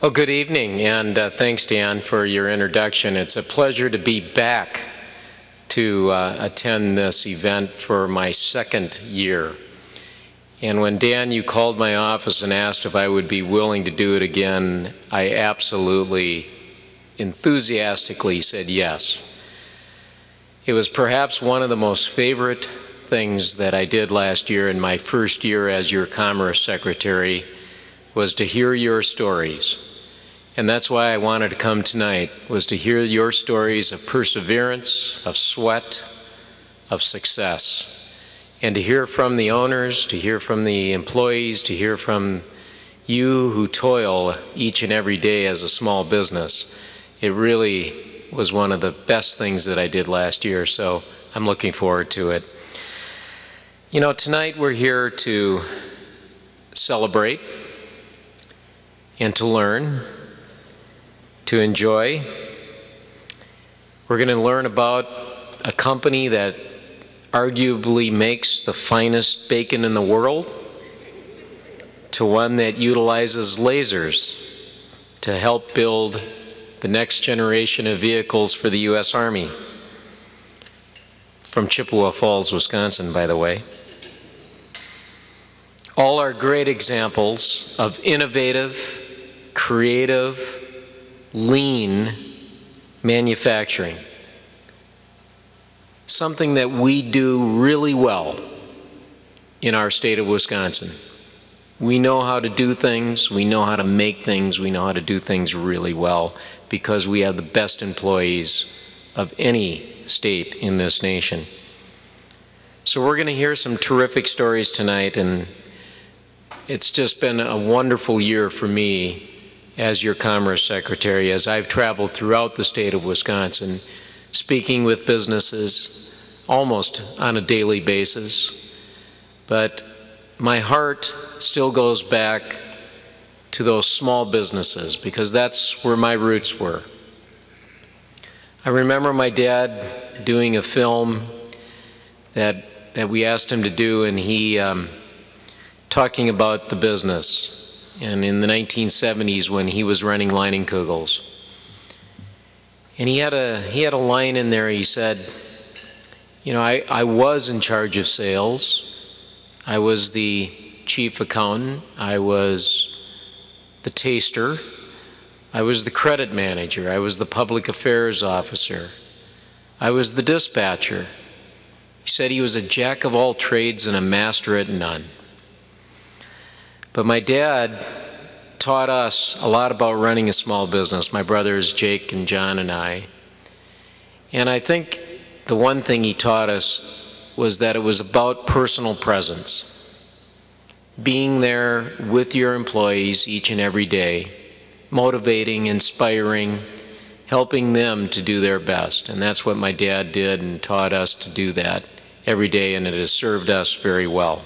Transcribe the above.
Well, good evening, and thanks, Dan, for your introduction. It's a pleasure to be back to attend this event for my second year. And when, Dan, you called my office and asked if I would be willing to do it again, I absolutely, enthusiastically said yes. It was perhaps one of the most favorite things that I did last year in my first year as your Commerce Secretary was to hear your stories. And that's why I wanted to come tonight, was to hear your stories of perseverance, of sweat, of success. And to hear from the owners, to hear from the employees, to hear from you who toil each and every day as a small business. It really was one of the best things that I did last year, so I'm looking forward to it. You know, tonight we're here to celebrate and to learn, to enjoy. We're going to learn about a company that arguably makes the finest bacon in the world, to one that utilizes lasers to help build the next generation of vehicles for the U.S. Army. From Chippewa Falls, Wisconsin, by the way. All are great examples of innovative, creative, lean manufacturing. Something that we do really well in our state of Wisconsin. We know how to do things, we know how to make things, we know how to do things really well because we have the best employees of any state in this nation. So we're going to hear some terrific stories tonight, and it's just been a wonderful year for me as your Commerce Secretary, as I've traveled throughout the state of Wisconsin, speaking with businesses almost on a daily basis. But my heart still goes back to those small businesses because that's where my roots were. I remember my dad doing a film that we asked him to do, and he talking about the business, and in the 1970s when he was running Leinenkugels. And he had a line in there. He said, you know, I was in charge of sales. I was the chief accountant. I was the taster. I was the credit manager. I was the public affairs officer. I was the dispatcher. He said he was a jack of all trades and a master at none. But my dad taught us a lot about running a small business, my brothers Jake and John and I. And I think the one thing he taught us was that it was about personal presence. Being there with your employees each and every day, motivating, inspiring, helping them to do their best. And that's what my dad did and taught us to do that every day, and it has served us very well.